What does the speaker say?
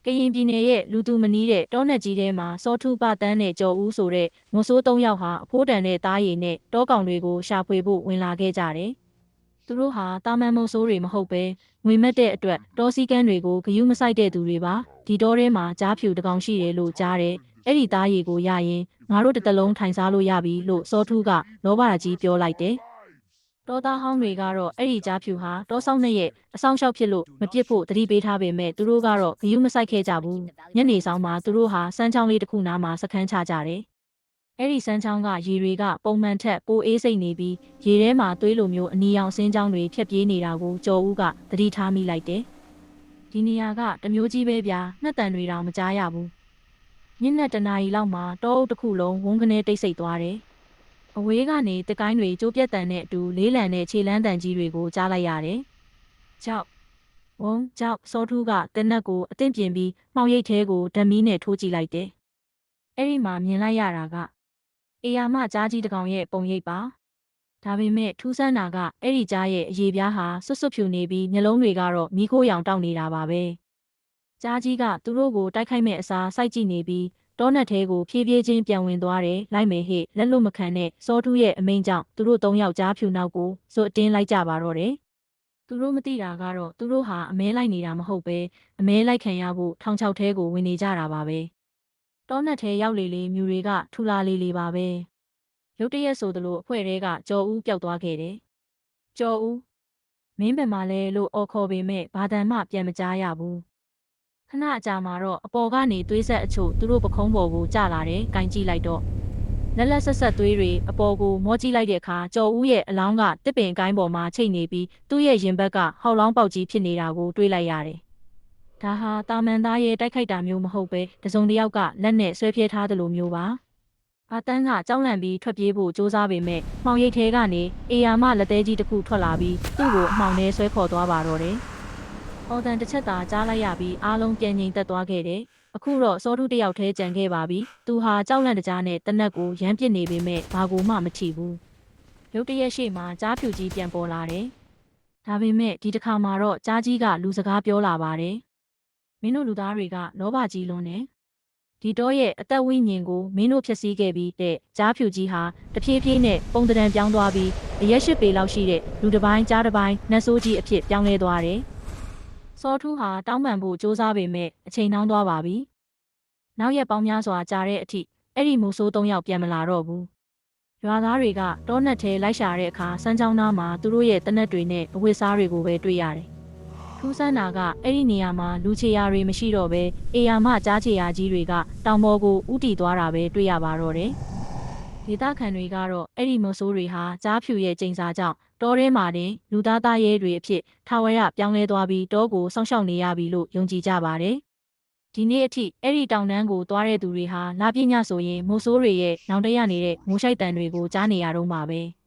ကရင်ပြည်နယ်ရဲ့လူသူမနီးတဲ့တောနက်ကြီးထဲမှာစောထူးပတန်းနဲ့ကြော်ဦးဆိုတဲ့ငဆိုး၃ယောက်ဟာအဖိုးတန်တဲ့သားရည်နဲ့တောကောင်တွေကိုရှာဖွေဖို့ဝင်လာခဲ့ကြတယ်။သူတို့ဟာတာမန်မုံဆိုးတွေမဟုတ်ပဲငွေမက်တဲ့အတွက်တောစည်းကမ်းတွေကိုဂယုမဆိုင်တဲ့သူတွေပါ။ဒီတောထဲမှာကြားဖြူတကောင်ရှိတယ်လို့ကြားတယ်။အဲ့ဒီသားရည်ကိုရရင်ငါတို့တစ်တလုံးထိုင်စားလို့ရပြီလို့စောထူးကလောဘကြီးပြောလိုက်တယ်။တောသားဟောင်းတွေကတော့အဲ့ဒီကြားဖြူဟာတောဆောင်နဲ့ရဲ့အဆောင်ရှောက်ဖြစ်လို့မပြစ်ဖို့တတိပေးထားပေမဲ့သူတို့ကတော့ဂယုမဆိုင်ခဲ့ကြဘူးညနေဆောင်မှာသူတို့ဟာစမ်းချောင်းလေးတစ်ခုနားမှာစခန်းချကြတယ်အဲ့ဒီစမ်းချောင်းကရေတွေကပုံမှန်ထက်ပိုအေးစိတ်နေပြီးရေထဲမှာသွေးလိုမျိုးအနီရောင်စင်းချောင်းတွေဖြတ်ပြေးနေတာကိုကျော်ဦးကသတိထားမိလိုက်တယ်ဒီနေရာကတမျိုးကြီးပဲဗျာနှစ်တန်တွေတောင်မကြားရဘူးညနေတနာရီလောက်မှာတောအုပ်တစ်ခုလုံးဝုန်းကနေတိတ်ဆိတ်သွားတယ်အဝေးကနေတကိုင်းတွေကျိုးပြက်တန်တဲ့အတူလေးလံတဲ့ခြေလန်းတန်ကြီးတွေကိုကြားလိုက်ရတယ်။ကြောက်ဝုန်းကြောက်စောထူးကတက်နက်ကိုအသင့်ပြင်ပြီးမှောင်ရိပ်သေးကိုဓမီနဲ့ထိုးကြည့်လိုက်တယ်။အဲ့ဒီမှာမြင်လိုက်ရတာကအေယာမကြားကြီးတကောင်ရဲ့ပုံရိပ်ပါ။ဒါပေမဲ့ထူးဆန်းတာကအဲ့ဒီကြားရဲ့အရေပြားဟာဆွတ်ဆွတ်ဖြူနေပြီးမျက်လုံးတွေကတော့မီးခိုးရောင်တောက်နေတာပါပဲ။ကြားကြီးကသူတို့ကိုတိုက်ခိုက်မဲ့အစားစိုက်ကြည့်နေပြီးတောနက်သေးကိုဖြည်းဖြည်းချင်းပြန်ဝင်သွားတယ်လိုက်မယ်ဟဲ့လက်လွတ်မခံနဲ့စောထူးရဲ့အမိန့်ကြောင့်သူတို့၃ယောက်ကြားဖြူနောက်ကိုဇွတ်အတင်းလိုက်ကြပါတော့တယ်သူတို့မသိတာကတော့သူတို့ဟာအမဲလိုက်နေတာမဟုတ်ပဲအမဲလိုက်ခံရဖို့ထောင်ချောက်သေးကိုဝင်နေကြတာပါပဲတောနက်သေးရောက်လေလေမြူတွေကထူလာလေလေပါပဲရုတ်တရက်ဆိုသလိုအဖွဲတဲကကြော်ဦးပျောက်သွားခဲ့တယ်ကြော်ဦးမင်းဘယ်မှာလဲလို့အော်ခေါ်ပေမဲ့ဘာတန်မှပြန်မကြားရဘူးခဏအကြာမှာတော့အပေါ်ကနေသွေးဆက်အချို့သူတို့ပခုံးပေါ်ကိုကျလာတယ်။ကင်ကြည့်လိုက်တော့လက်လက်ဆက်ဆက်သွေးတွေအပေါ်ကိုမောကြည့်လိုက်တဲ့အခါကျော်ဦးရဲ့အလောင်းကတစ်ပင်ကိုင်းပေါ်မှာချိတ်နေပြီးသူ့ရဲ့ရင်ဘတ်ကဟောက်လောင်းပေါက်ကြီးဖြစ်နေတာကိုတွေးလိုက်ရတယ်။ဒါဟာတာမန်သားရဲ့တိုက်ခိုက်တာမျိုးမဟုတ်ပဲတစုံတစ်ယောက်ကလက်နဲ့ဆွဲပြဲထားသလိုမျိုးပါ။ဘာတန်းကကြောက်လန့်ပြီးထွက်ပြေးဖို့စူးစမ်းပေမဲ့မှောင်ရိပ်ထဲကနေအေယာမလက်သေးကြီးတစ်ခုထွက်လာပြီးသူ့ကိုအမှောင်ထဲဆွဲခေါ်သွားပါတော့တယ်။အော်တန်တစ်ချက်သာကြားလိုက်ရပြီးအားလုံးပြန်ငြိမ်သက်သွားခဲ့တယ်။အခုတော့စောထူးတယောက်တည်းကြံခဲ့ပါပြီ။သူဟာကြောက်လန့်တကြားနဲ့တနက်ကိုရမ်းပစ်နေပေမဲ့ဘာကိုမှမထိဘူး။ရုတ်တရက်ရှိမှကြားဖြူကြီးပြန်ပေါ်လာတယ်။ဒါပေမဲ့ဒီတစ်ခါမှာတော့ကြားကြီးကလူစကားပြောလာပါတယ်။မင်းတို့လူသားတွေကလောဘကြီးလွန်းနေ။ဒီတော့ရဲ့အသက်ဝိညာဉ်ကိုမင်းတို့ဖျက်ဆီးခဲ့ပြီးတဲ့ကြားဖြူကြီးဟာတဖြည်းဖြည်းနဲ့ပုံတံပြောင်းသွားပြီးအရက်ရှိပေလောက်ရှိတဲ့လူတစ်ပိုင်းကြားတစ်ပိုင်းနတ်ဆိုးကြီးအဖြစ်ပြောင်းလဲသွားတယ်။စောထူးဟာတောင်းပန်ဖို့စူးစမ်းပေမဲ့အချိန်နှောင်းသွားပါပြီ။နောက်ရက်ပေါင်းများစွာကြာတဲ့အထိအဲ့ဒီမူဆိုး၃ယောက်ပြန်မလာတော့ဘူး။ရွာသားတွေကတောနက်ထဲလိုက်ရှာတဲ့အခါစမ်းချောင်းသားမှာသူတို့ရဲ့တနက်တွေနဲ့အဝတ်စားတွေကိုပဲတွေ့ရတယ်။ထူးဆန်းတာကအဲ့ဒီနေရာမှာလူချေရာတွေမရှိတော့ဘဲအေယာမကြားချေရာကြီးတွေကတောင်ပေါ်ကိုဥတီသွားတာပဲတွေ့ရပါတော့တယ်။ဒေသခံတွေကတော့အဲ့ဒီမဆိုးတွေဟာကြားဖြူရဲ့ကျိန်စာကြောင့်တောထဲမှာတင်လူသားသားရဲတွေအဖြစ်ထာဝရပြောင်းလဲသွားပြီးတောကိုစောင့်ရှောက်နေရပြီလို့ယုံကြည်ကြပါတယ်။ဒီနေ့အထိအဲ့ဒီတောင်တန်းကိုသွားတဲ့သူတွေဟာလာပြညဆိုရင်မိုးဆိုးတွေရဲ့နောင်တရနေတဲ့မိုးရှိုက်တန်တွေကိုကြားနေရတော့မှာပဲ။